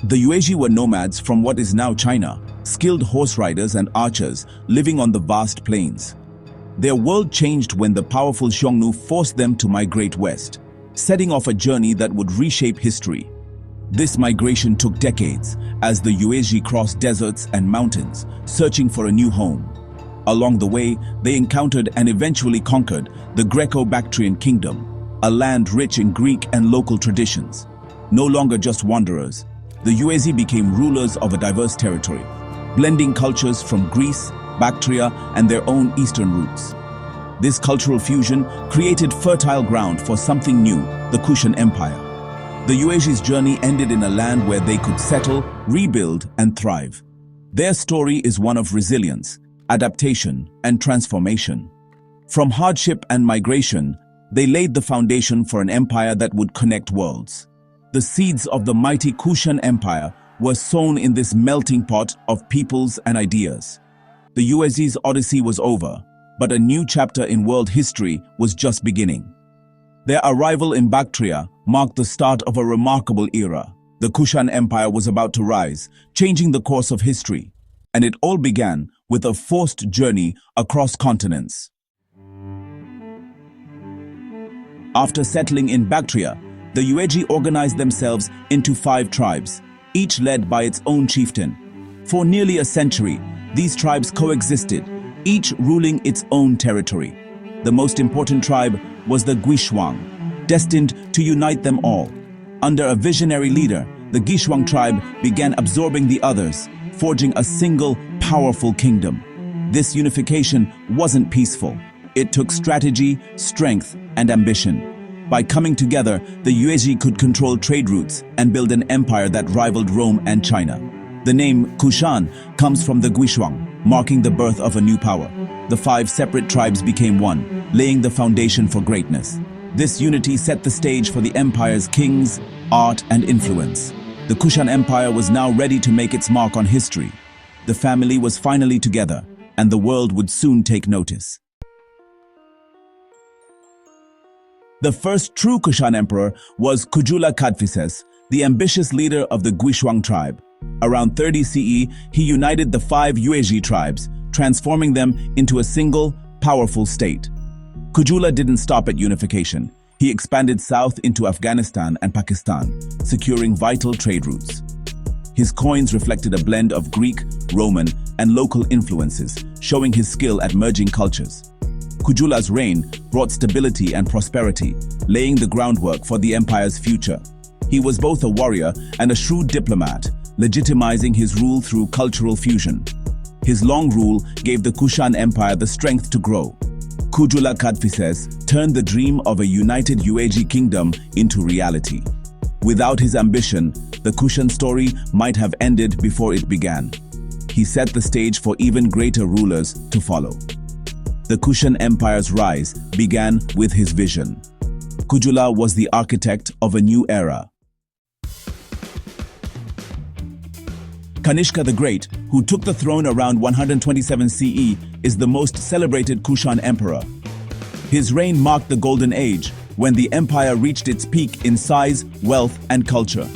The Yuezhi were nomads from what is now China, skilled horse riders and archers living on the vast plains. Their world changed when the powerful Xiongnu forced them to migrate west, setting off a journey that would reshape history. This migration took decades, as the Yuezhi crossed deserts and mountains, searching for a new home. Along the way, they encountered and eventually conquered the Greco-Bactrian kingdom, a land rich in Greek and local traditions. No longer just wanderers, the Yuezhi became rulers of a diverse territory, blending cultures from Greece, Bactria, and their own eastern roots. This cultural fusion created fertile ground for something new, the Kushan Empire. The Yuezhi's journey ended in a land where they could settle, rebuild, and thrive. Their story is one of resilience, adaptation, and transformation. From hardship and migration, they laid the foundation for an empire that would connect worlds. The seeds of the mighty Kushan Empire were sown in this melting pot of peoples and ideas. The Yuezhi's odyssey was over, but a new chapter in world history was just beginning. Their arrival in Bactria marked the start of a remarkable era. The Kushan Empire was about to rise, changing the course of history. And it all began with a forced journey across continents. After settling in Bactria, the Yuezhi organized themselves into 5 tribes, each led by its own chieftain. For nearly a century, these tribes coexisted, each ruling its own territory. The most important tribe was the Guishuang, destined to unite them all. Under a visionary leader, the Guishuang tribe began absorbing the others, forging a single, powerful kingdom. This unification wasn't peaceful. It took strategy, strength, and ambition. By coming together, the Yuezhi could control trade routes and build an empire that rivaled Rome and China. The name Kushan comes from the Guishuang, marking the birth of a new power. The 5 separate tribes became one, laying the foundation for greatness. This unity set the stage for the empire's kings, art, and influence. The Kushan Empire was now ready to make its mark on history. The family was finally together, and the world would soon take notice. The first true Kushan emperor was Kujula Kadphises, the ambitious leader of the Guishuang tribe. Around 30 CE, he united the 5 Yuezhi tribes, transforming them into a single, powerful state. Kujula didn't stop at unification. He expanded south into Afghanistan and Pakistan, securing vital trade routes. His coins reflected a blend of Greek, Roman, and local influences, showing his skill at merging cultures. Kujula's reign brought stability and prosperity, laying the groundwork for the empire's future. He was both a warrior and a shrewd diplomat, legitimizing his rule through cultural fusion. His long rule gave the Kushan Empire the strength to grow. Kujula Kadphises turned the dream of a united Yuezhi kingdom into reality. Without his ambition, the Kushan story might have ended before it began. He set the stage for even greater rulers to follow. The Kushan Empire's rise began with his vision. Kujula was the architect of a new era. Kanishka the Great, who took the throne around 127 CE, is the most celebrated Kushan emperor. His reign marked the Golden Age, when the empire reached its peak in size, wealth, and culture.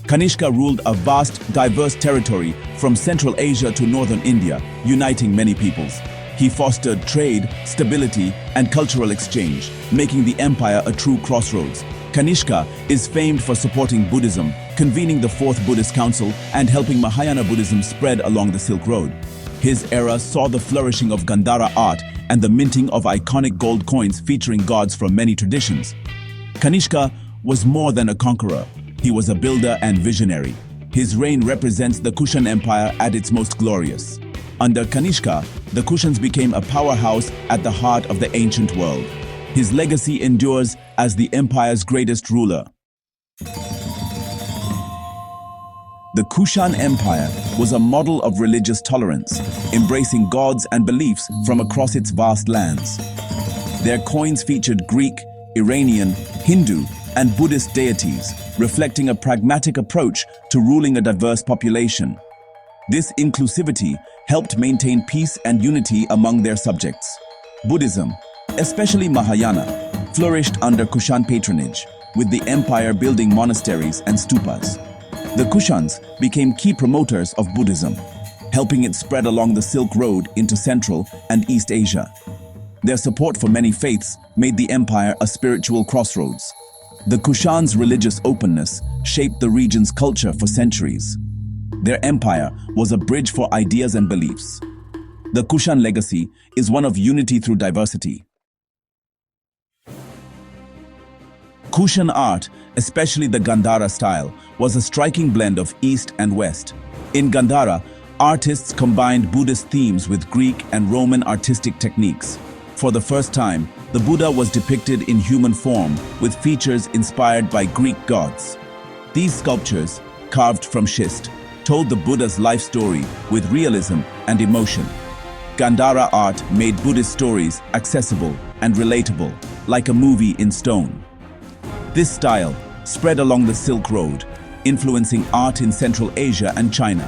Kanishka ruled a vast, diverse territory from Central Asia to northern India, uniting many peoples. He fostered trade, stability, and cultural exchange, making the empire a true crossroads. Kanishka is famed for supporting Buddhism, convening the 4th Buddhist Council, and helping Mahayana Buddhism spread along the Silk Road. His era saw the flourishing of Gandhara art and the minting of iconic gold coins featuring gods from many traditions. Kanishka was more than a conqueror. He was a builder and visionary. His reign represents the Kushan Empire at its most glorious. Under Kanishka, the Kushans became a powerhouse at the heart of the ancient world. His legacy endures as the empire's greatest ruler. The Kushan Empire was a model of religious tolerance, embracing gods and beliefs from across its vast lands. Their coins featured Greek, Iranian, Hindu, and Buddhist deities, reflecting a pragmatic approach to ruling a diverse population. This inclusivity helped maintain peace and unity among their subjects. Buddhism, especially Mahayana, flourished under Kushan patronage, with the empire building monasteries and stupas. The Kushans became key promoters of Buddhism, helping it spread along the Silk Road into Central and East Asia. Their support for many faiths made the empire a spiritual crossroads. The Kushans' religious openness shaped the region's culture for centuries. Their empire was a bridge for ideas and beliefs. The Kushan legacy is one of unity through diversity. Kushan art, especially the Gandhara style, was a striking blend of East and West. In Gandhara, artists combined Buddhist themes with Greek and Roman artistic techniques. For the first time, the Buddha was depicted in human form with features inspired by Greek gods. These sculptures, carved from schist, told the Buddha's life story with realism and emotion. Gandhara art made Buddhist stories accessible and relatable, like a movie in stone. This style spread along the Silk Road, influencing art in Central Asia and China.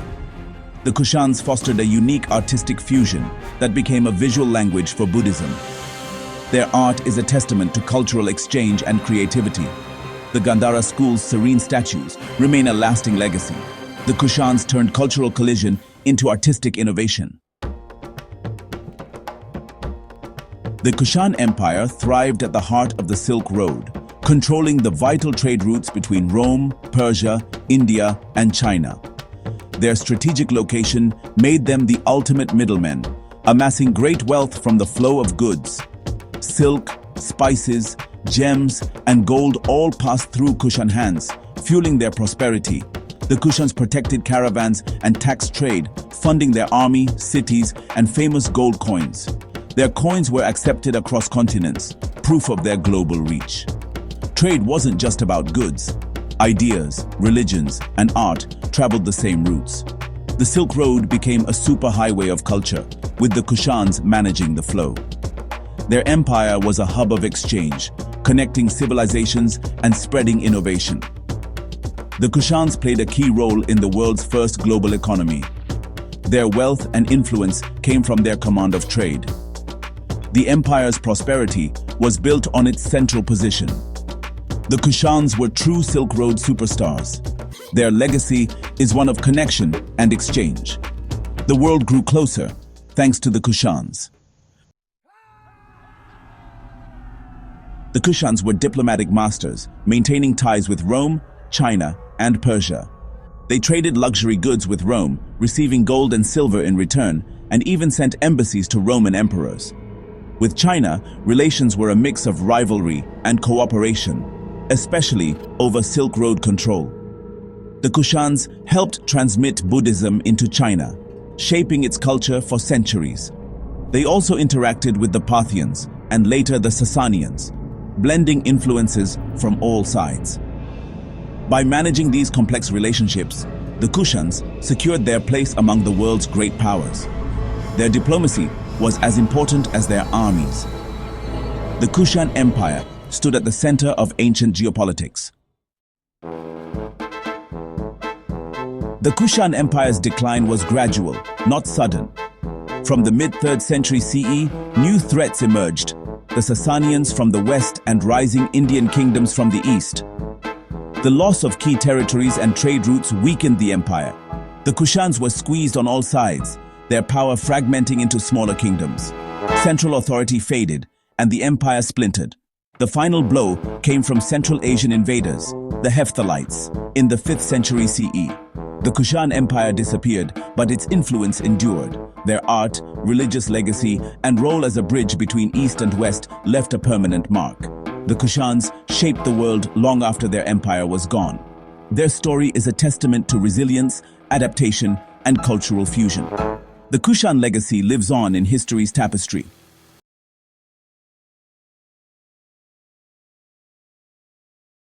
The Kushans fostered a unique artistic fusion that became a visual language for Buddhism. Their art is a testament to cultural exchange and creativity. The Gandhara school's serene statues remain a lasting legacy. The Kushans turned cultural collision into artistic innovation. The Kushan Empire thrived at the heart of the Silk Road, controlling the vital trade routes between Rome, Persia, India, and China. Their strategic location made them the ultimate middlemen, amassing great wealth from the flow of goods. Silk, spices, gems, and gold all passed through Kushan hands, fueling their prosperity. The Kushans protected caravans and tax trade, funding their army, cities, and famous gold coins. Their coins were accepted across continents, proof of their global reach. Trade wasn't just about goods. Ideas, religions, and art traveled the same routes. The Silk Road became a superhighway of culture, with the Kushans managing the flow. Their empire was a hub of exchange, connecting civilizations and spreading innovation. The Kushans played a key role in the world's first global economy. Their wealth and influence came from their command of trade. The empire's prosperity was built on its central position. The Kushans were true Silk Road superstars. Their legacy is one of connection and exchange. The world grew closer thanks to the Kushans. The Kushans were diplomatic masters, maintaining ties with Rome, China, and Persia. They traded luxury goods with Rome, receiving gold and silver in return, and even sent embassies to Roman emperors. With China, relations were a mix of rivalry and cooperation, especially over Silk Road control. The Kushans helped transmit Buddhism into China, shaping its culture for centuries. They also interacted with the Parthians and later the Sasanians, blending influences from all sides. By managing these complex relationships, the Kushans secured their place among the world's great powers. Their diplomacy was as important as their armies. The Kushan Empire stood at the center of ancient geopolitics. The Kushan Empire's decline was gradual, not sudden. From the mid-3rd century CE, new threats emerged: the Sasanians from the west and rising Indian kingdoms from the east. The loss of key territories and trade routes weakened the empire. The Kushans were squeezed on all sides, their power fragmenting into smaller kingdoms. Central authority faded, and the empire splintered. The final blow came from Central Asian invaders, the Hephthalites, in the 5th century CE. The Kushan Empire disappeared, but its influence endured. Their art, religious legacy, and role as a bridge between East and West left a permanent mark. The Kushans shaped the world long after their empire was gone. Their story is a testament to resilience, adaptation, and cultural fusion. The Kushan legacy lives on in history's tapestry.